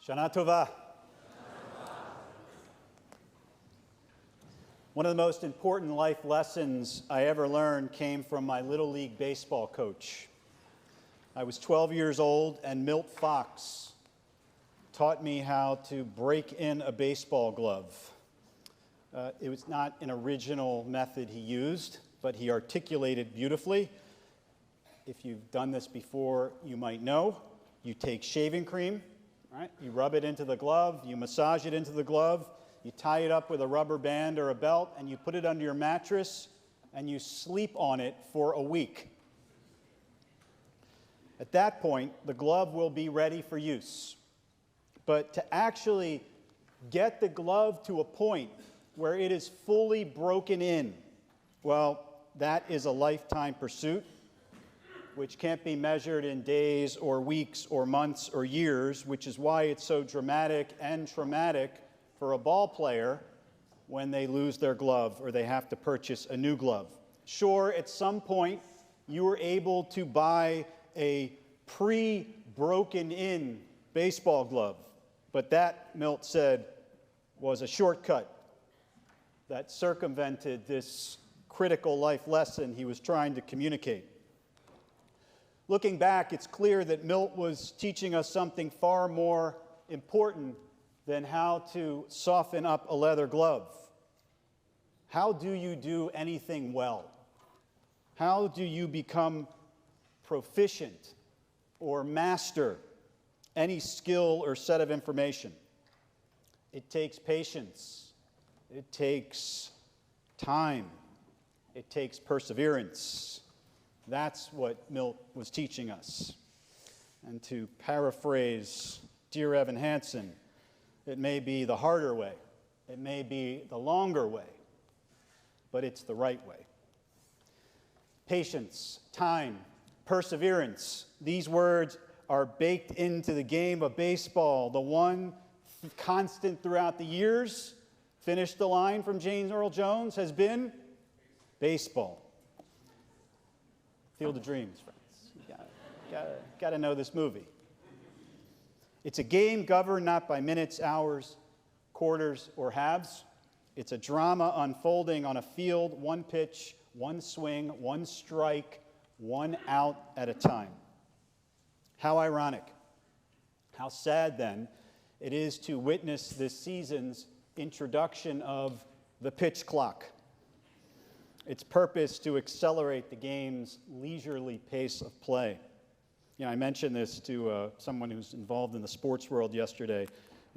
Shana Tova. One of the most important life lessons I ever learned came from my Little League baseball coach. I was 12 years old, and Milt Fox taught me how to break in a baseball glove. It was not an original method he used, but he articulated beautifully. If you've done this before, you might know. You take shaving cream, right? You rub it into the glove, you massage it into the glove, you tie it up with a rubber band or a belt, and you put it under your mattress, and you sleep on it for a week. At that point, the glove will be ready for use. But to actually get the glove to a point where it is fully broken in, well, that is a lifetime pursuit, which can't be measured in days or weeks or months or years, which is why it's so dramatic and traumatic for a ball player when they lose their glove or they have to purchase a new glove. Sure, at some point, you were able to buy a pre-broken in baseball glove, but that, Milt said, was a shortcut that circumvented this critical life lesson he was trying to communicate. Looking back, it's clear that Milt was teaching us something far more important than how to soften up a leather glove. How do you do anything well? How do you become proficient or master any skill or set of information? It takes patience. It takes time. It takes perseverance. That's what Milt was teaching us. And to paraphrase dear Evan Hansen, it may be the harder way, it may be the longer way, but it's the right way. Patience, time, perseverance, these words are baked into the game of baseball. The one constant throughout the years, finish the line from James Earl Jones, has been baseball. Field of Dreams, friends. You gotta know this movie. It's a game governed not by minutes, hours, quarters, or halves. It's a drama unfolding on a field, one pitch, one swing, one strike, one out at a time. How ironic. How sad, then, it is to witness this season's introduction of the pitch clock. Its purpose to accelerate the game's leisurely pace of play. You know, I mentioned this to someone who's involved in the sports world yesterday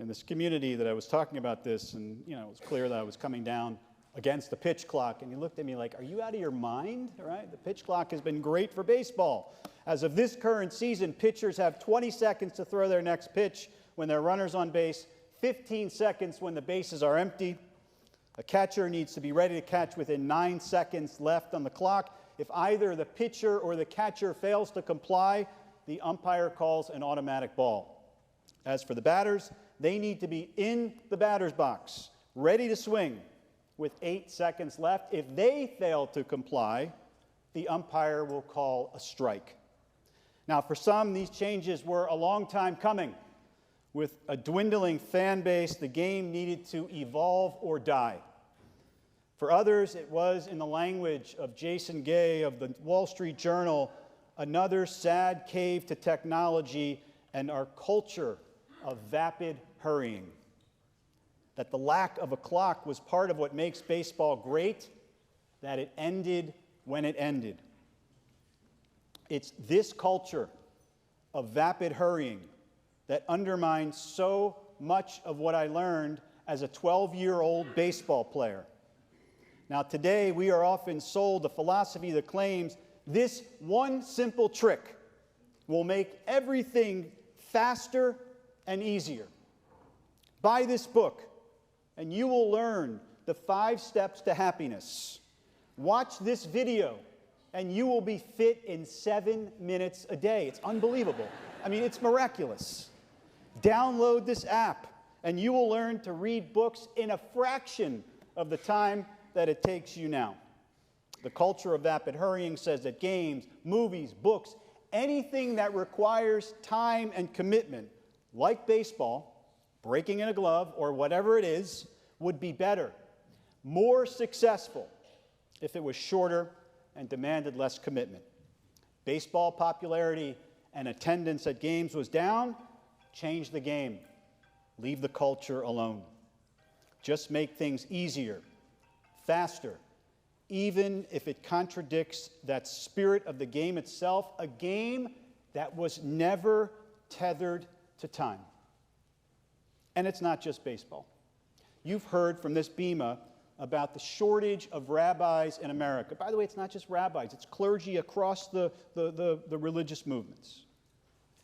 in this community that I was talking about this, and you know, it was clear that I was coming down against the pitch clock, and he looked at me like, are you out of your mind? Right? The pitch clock has been great for baseball. As of this current season, pitchers have 20 seconds to throw their next pitch when there are runners on base, 15 seconds when the bases are empty. A catcher needs to be ready to catch within 9 seconds left on the clock. If either the pitcher or the catcher fails to comply, the umpire calls an automatic ball. As for the batters, they need to be in the batter's box, ready to swing with 8 seconds left. If they fail to comply, the umpire will call a strike. Now, for some, these changes were a long time coming. With a dwindling fan base, the game needed to evolve or die. For others, it was, in the language of Jason Gay of the Wall Street Journal, another sad cave to technology and our culture of vapid hurrying. That the lack of a clock was part of what makes baseball great, that it ended when it ended. It's this culture of vapid hurrying that undermines so much of what I learned as a 12-year-old baseball player. Now, today, we are often sold the philosophy that claims this one simple trick will make everything faster and easier. Buy this book, and you will learn the 5 steps to happiness. Watch this video, and you will be fit in 7 minutes a day. It's unbelievable. I mean, it's miraculous. Download this app, and you will learn to read books in a fraction of the time that it takes you now. The culture of vapid hurrying says that games, movies, books, anything that requires time and commitment, like baseball, breaking in a glove, or whatever it is, would be better, more successful, if it was shorter and demanded less commitment. Baseball popularity and attendance at games was down. Change the game. Leave the culture alone. Just make things easier, faster, even if it contradicts that spirit of the game itself, a game that was never tethered to time. And it's not just baseball. You've heard from this bema about the shortage of rabbis in America. By the way, it's not just rabbis, it's clergy across the religious movements.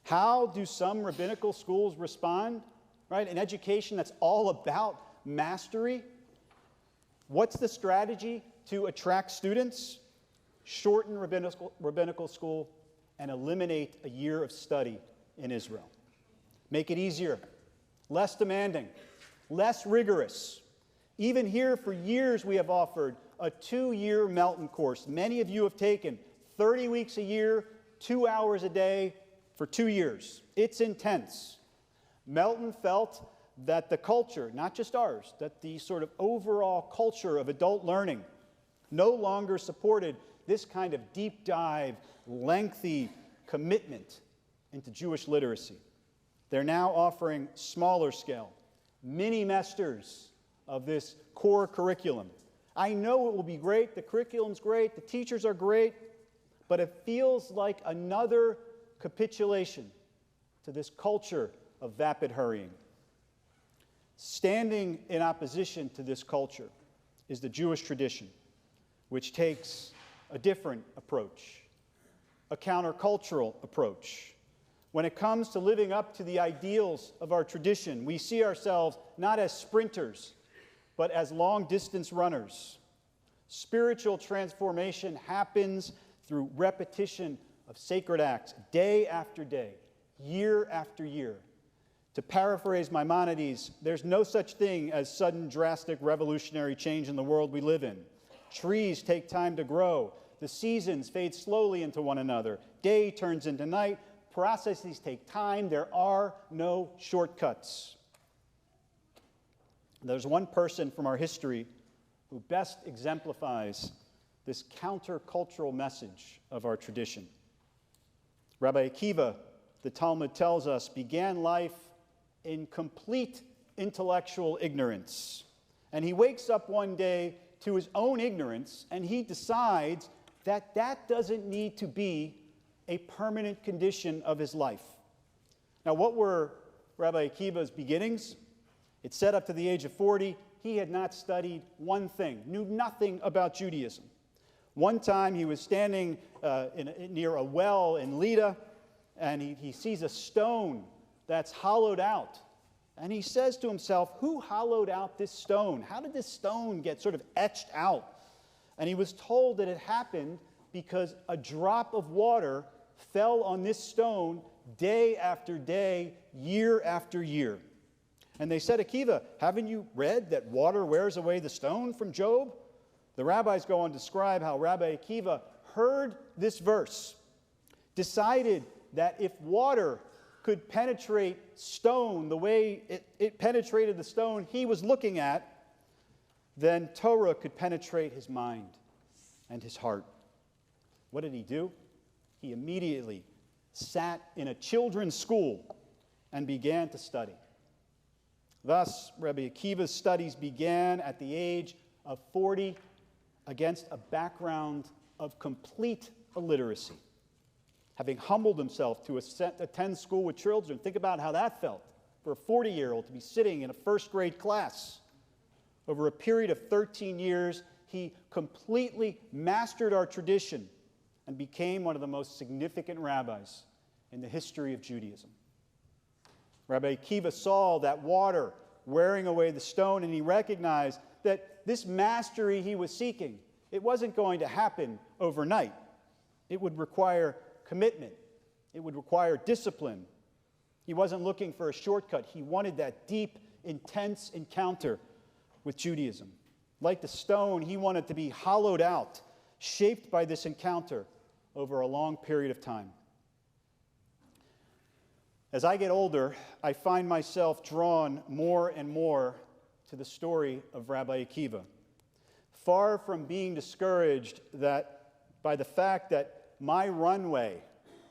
How do some rabbinical schools respond? Right? An education that's all about mastery. What's the strategy to attract students? Shorten rabbinical school and eliminate a year of study in Israel. Make it easier, less demanding, less rigorous. Even here, for years, we have offered a 2-year Melton course. Many of you have taken 30 weeks a year, 2 hours a day for 2 years. It's intense. Melton felt that the culture, not just ours, that the sort of overall culture of adult learning no longer supported this kind of deep dive, lengthy commitment into Jewish literacy. They're now offering smaller scale, mini-mesters of this core curriculum. I know it will be great, the curriculum's great, the teachers are great, but it feels like another capitulation to this culture of vapid hurrying. Standing in opposition to this culture is the Jewish tradition, which takes a different approach, a countercultural approach. When it comes to living up to the ideals of our tradition, we see ourselves not as sprinters, but as long-distance runners. Spiritual transformation happens through repetition of sacred acts, day after day, year after year. To paraphrase Maimonides, there's no such thing as sudden, drastic, revolutionary change in the world we live in. Trees take time to grow. The seasons fade slowly into one another. Day turns into night. Processes take time. There are no shortcuts. There's one person from our history who best exemplifies this countercultural message of our tradition. Rabbi Akiva, the Talmud tells us, began life in complete intellectual ignorance. And he wakes up one day to his own ignorance, and he decides that that doesn't need to be a permanent condition of his life. Now, what were Rabbi Akiva's beginnings? It said up to the age of 40, he had not studied one thing, knew nothing about Judaism. One time he was standing near a well in Lida, and he sees a stone that's hollowed out. And he says to himself, who hollowed out this stone? How did this stone get sort of etched out? And he was told that it happened because a drop of water fell on this stone day after day, year after year. And they said, Akiva, haven't you read that water wears away the stone from Job? The rabbis go on to describe how Rabbi Akiva heard this verse, decided that if water could penetrate stone the way it penetrated the stone he was looking at, then Torah could penetrate his mind and his heart. What did he do? He immediately sat in a children's school and began to study. Thus, Rabbi Akiva's studies began at the age of 40 against a background of complete illiteracy. Having humbled himself to attend school with children, think about how that felt for a 40-year-old to be sitting in a first-grade class. Over a period of 13 years, he completely mastered our tradition and became one of the most significant rabbis in the history of Judaism. Rabbi Akiva saw that water wearing away the stone, and he recognized that this mastery he was seeking, it wasn't going to happen overnight. It would require commitment. It would require discipline. He wasn't looking for a shortcut. He wanted that deep, intense encounter with Judaism. Like the stone, he wanted to be hollowed out, shaped by this encounter over a long period of time. As I get older, I find myself drawn more and more to the story of Rabbi Akiva. Far from being discouraged by the fact that my runway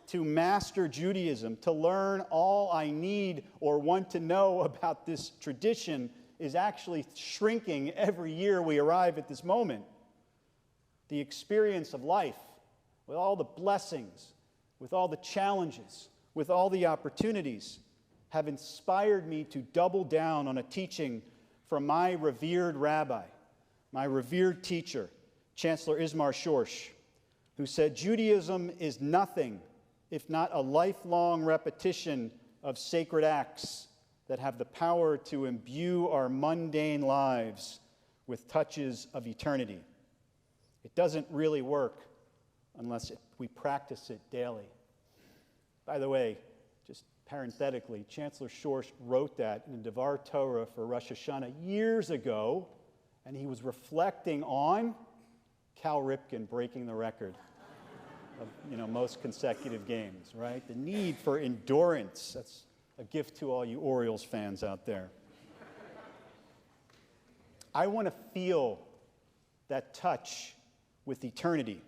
to master Judaism, to learn all I need or want to know about this tradition, is actually shrinking every year we arrive at this moment. The experience of life, with all the blessings, with all the challenges, with all the opportunities, have inspired me to double down on a teaching from my revered rabbi, my revered teacher, Chancellor Ismar Schorsch, who said, Judaism is nothing if not a lifelong repetition of sacred acts that have the power to imbue our mundane lives with touches of eternity. It doesn't really work unless we practice it daily. By the way, just parenthetically, Chancellor Schorsch wrote that in the Devar Torah for Rosh Hashanah years ago, and he was reflecting on Cal Ripken breaking the record of most consecutive games, right? The need for endurance. That's a gift to all you Orioles fans out there. I want to feel that touch with eternity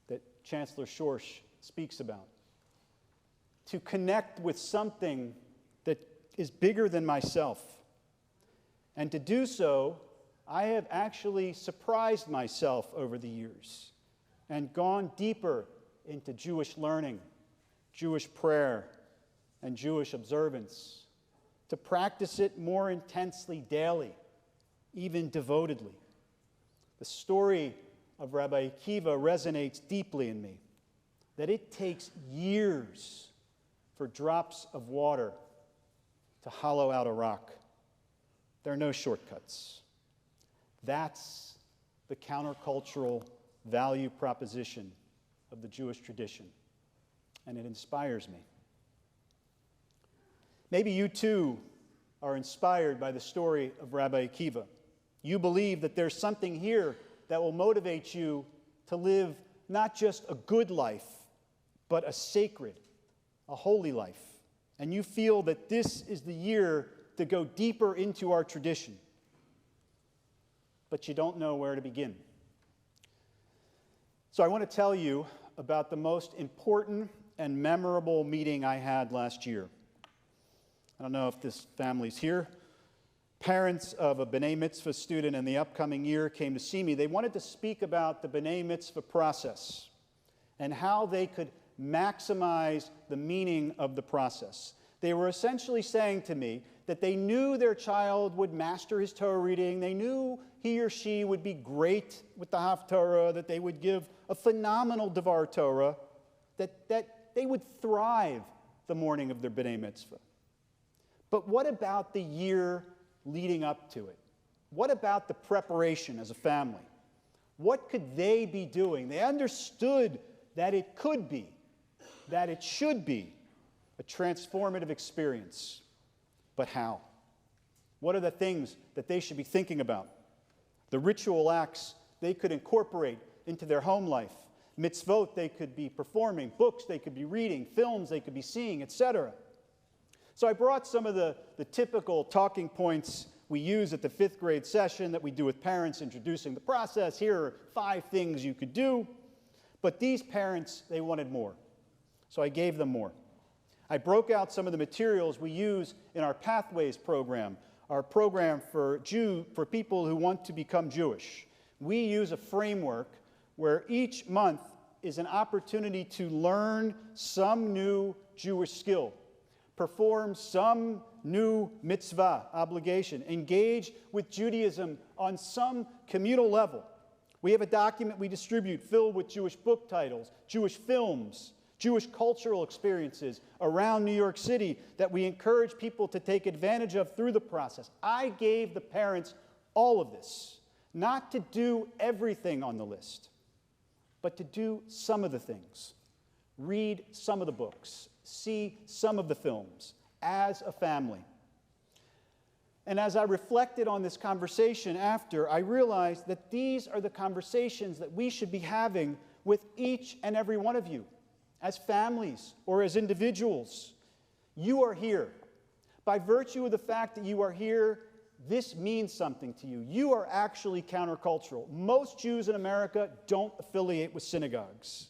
that Chancellor Schorsch speaks about. To connect with something that is bigger than myself. And to do so, I have actually surprised myself over the years and gone deeper into Jewish learning, Jewish prayer, and Jewish observance, to practice it more intensely daily, even devotedly. The story of Rabbi Akiva resonates deeply in me, that it takes years for drops of water to hollow out a rock. There are no shortcuts. That's the countercultural value proposition of the Jewish tradition, and it inspires me. Maybe you too are inspired by the story of Rabbi Akiva. You believe that there's something here that will motivate you to live not just a good life, but a sacred, a holy life. And you feel that this is the year to go deeper into our tradition. But you don't know where to begin. So I want to tell you about the most important and memorable meeting I had last year. I don't know if this family's here. Parents of a B'nai Mitzvah student in the upcoming year came to see me. They wanted to speak about the B'nai Mitzvah process and how they could maximize the meaning of the process. They were essentially saying to me that they knew their child would master his Torah reading, they knew he or she would be great with the Haftarah, that they would give a phenomenal Devar Torah, that they would thrive the morning of their B'nai Mitzvah. But what about the year leading up to it? What about the preparation as a family? What could they be doing? They understood that it could be, that it should be a transformative experience. But how? What are the things that they should be thinking about? The ritual acts they could incorporate into their home life, mitzvot they could be performing, books they could be reading, films they could be seeing, etc. So I brought some of the typical talking points we use at the 5th grade session that we do with parents introducing the process. Here are 5 things you could do. But these parents, they wanted more. So I gave them more. I broke out some of the materials we use in our Pathways program, our program for people who want to become Jewish. We use a framework where each month is an opportunity to learn some new Jewish skill, perform some new mitzvah obligation, engage with Judaism on some communal level. We have a document we distribute filled with Jewish book titles, Jewish films, Jewish cultural experiences around New York City that we encourage people to take advantage of through the process. I gave the parents all of this, not to do everything on the list, but to do some of the things, read some of the books, see some of the films as a family. And as I reflected on this conversation after, I realized that these are the conversations that we should be having with each and every one of you as families or as individuals. You are here. By virtue of the fact that you are here, this means something to you. You are actually countercultural. Most Jews in America don't affiliate with synagogues.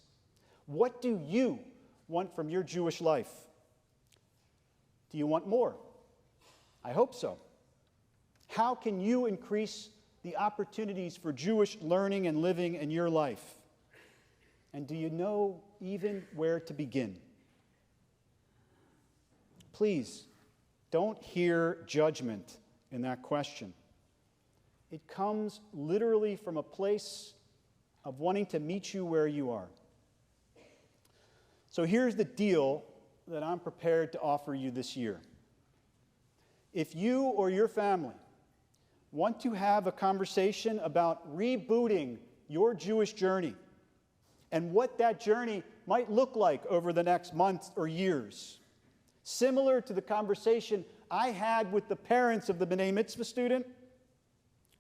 What do you want from your Jewish life? Do you want more? I hope so. How can you increase the opportunities for Jewish learning and living in your life? And do you know even where to begin? Please, don't hear judgment in that question. It comes literally from a place of wanting to meet you where you are. So here's the deal that I'm prepared to offer you this year. If you or your family want to have a conversation about rebooting your Jewish journey and what that journey might look like over the next months or years, similar to the conversation I had with the parents of the B'nai Mitzvah student,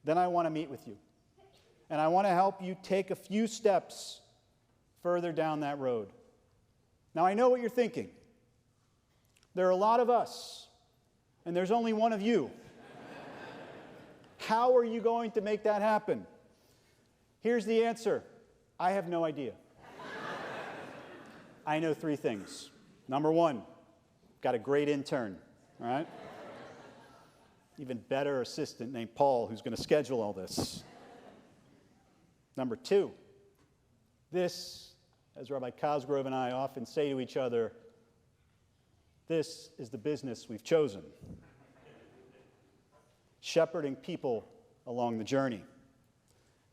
then I want to meet with you. And I want to help you take a few steps further down that road. Now, I know what you're thinking. There are a lot of us, and there's only one of you. How are you going to make that happen? Here's the answer. I have no idea. I know three things. Number one, got a great intern, all right? Even better assistant named Paul who's going to schedule all this. Number two, this, as Rabbi Cosgrove and I often say to each other, this is the business we've chosen. Shepherding people along the journey.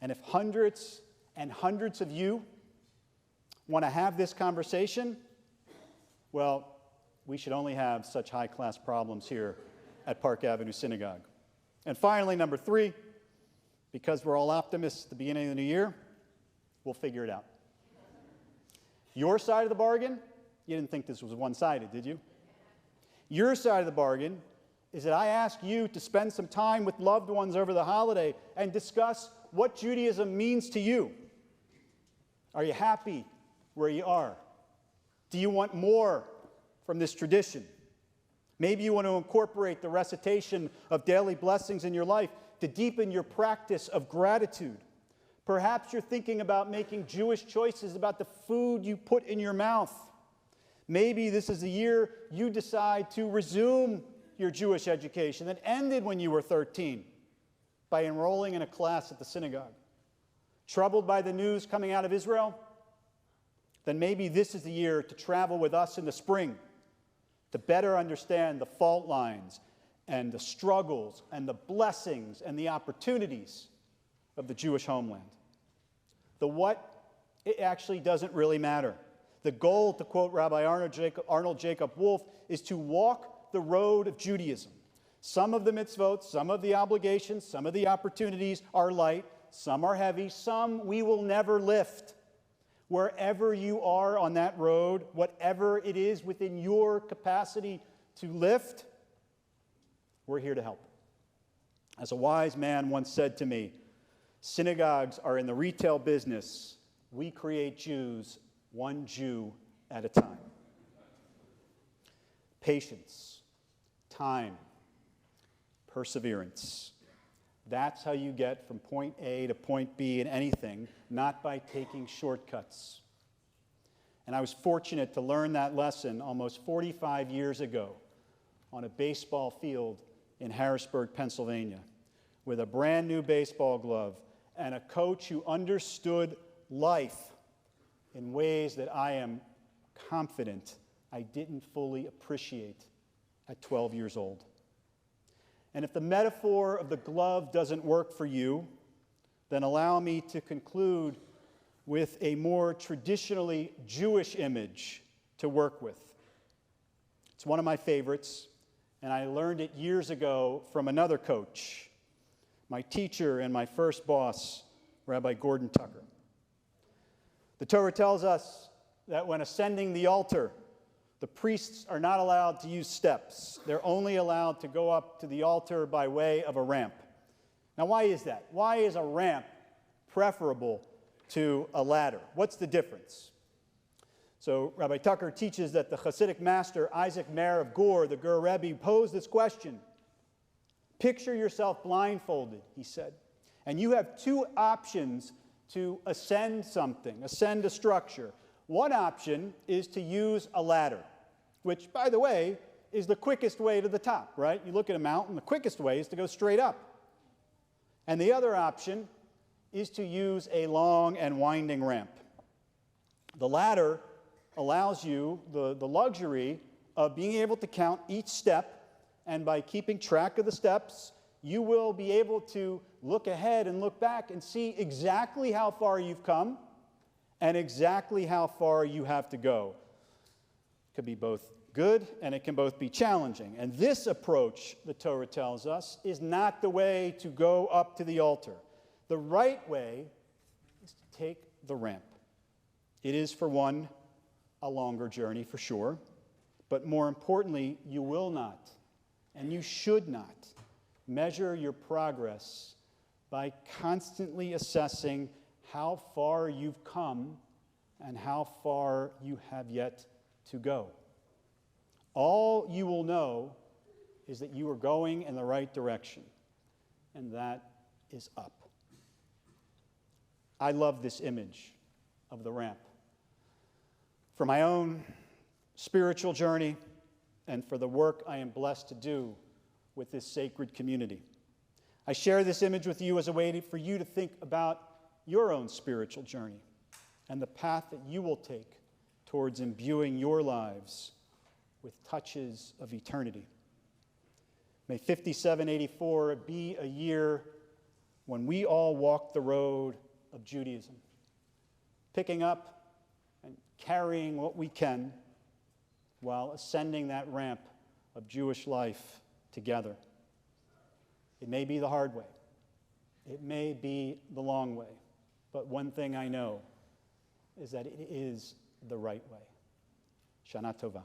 And if hundreds and hundreds of you want to have this conversation, well, we should only have such high-class problems here at Park Avenue Synagogue. And finally, number three, because we're all optimists at the beginning of the new year, we'll figure it out. Your side of the bargain, you didn't think this was one-sided, did you? Your side of the bargain is that I ask you to spend some time with loved ones over the holiday and discuss what Judaism means to you. Are you happy where you are? Do you want more from this tradition? Maybe you want to incorporate the recitation of daily blessings in your life to deepen your practice of gratitude. Perhaps you're thinking about making Jewish choices about the food you put in your mouth. Maybe this is the year you decide to resume your Jewish education that ended when you were 13 by enrolling in a class at the synagogue. Troubled by the news coming out of Israel? Then maybe this is the year to travel with us in the spring to better understand the fault lines and the struggles and the blessings and the opportunities of the Jewish homeland. The what, it actually doesn't really matter. The goal, to quote Rabbi Arnold Jacob Wolf, is to walk the road of Judaism. Some of the mitzvot, some of the obligations, some of the opportunities are light, some are heavy, some we will never lift. Wherever you are on that road, whatever it is within your capacity to lift, we're here to help. As a wise man once said to me, synagogues are in the retail business. We create Jews one Jew at a time. Patience, time, perseverance. That's how you get from point A to point B in anything, not by taking shortcuts. And I was fortunate to learn that lesson almost 45 years ago on a baseball field in Harrisburg, Pennsylvania, with a brand new baseball glove and a coach who understood life in ways that I am confident I didn't fully appreciate at 12 years old. And if the metaphor of the glove doesn't work for you, then allow me to conclude with a more traditionally Jewish image to work with. It's one of my favorites, and I learned it years ago from another coach, my teacher and my first boss, Rabbi Gordon Tucker. The Torah tells us that when ascending the altar, the priests are not allowed to use steps. They're only allowed to go up to the altar by way of a ramp. Now, why is that? Why is a ramp preferable to a ladder? What's the difference? So Rabbi Tucker teaches that the Hasidic master Isaac Meir of Gur, the Gur Rebbe, posed this question. Picture yourself blindfolded, he said, and you have two options to ascend something, ascend a structure. One option is to use a ladder, which, by the way, is the quickest way to the top, right? You look at a mountain, the quickest way is to go straight up. And the other option is to use a long and winding ramp. The ladder allows you the luxury of being able to count each step, and by keeping track of the steps, you will be able to look ahead and look back and see exactly how far you've come and exactly how far you have to go. It could be both good and it can both be challenging. And this approach, the Torah tells us, is not the way to go up to the altar. The right way is to take the ramp. It is, for one, a longer journey for sure, but more importantly, you will not, and you should not, measure your progress by constantly assessing how far you've come and how far you have yet to go. All you will know is that you are going in the right direction, and that is up. I love this image of the ramp. For my own spiritual journey and for the work I am blessed to do with this sacred community, I share this image with you as a way for you to think about your own spiritual journey and the path that you will take towards imbuing your lives with touches of eternity. May 5784 be a year when we all walk the road of Judaism, picking up and carrying what we can while ascending that ramp of Jewish life together. It may be the hard way. It may be the long way. But one thing I know is that it is the right way. Shana Tova.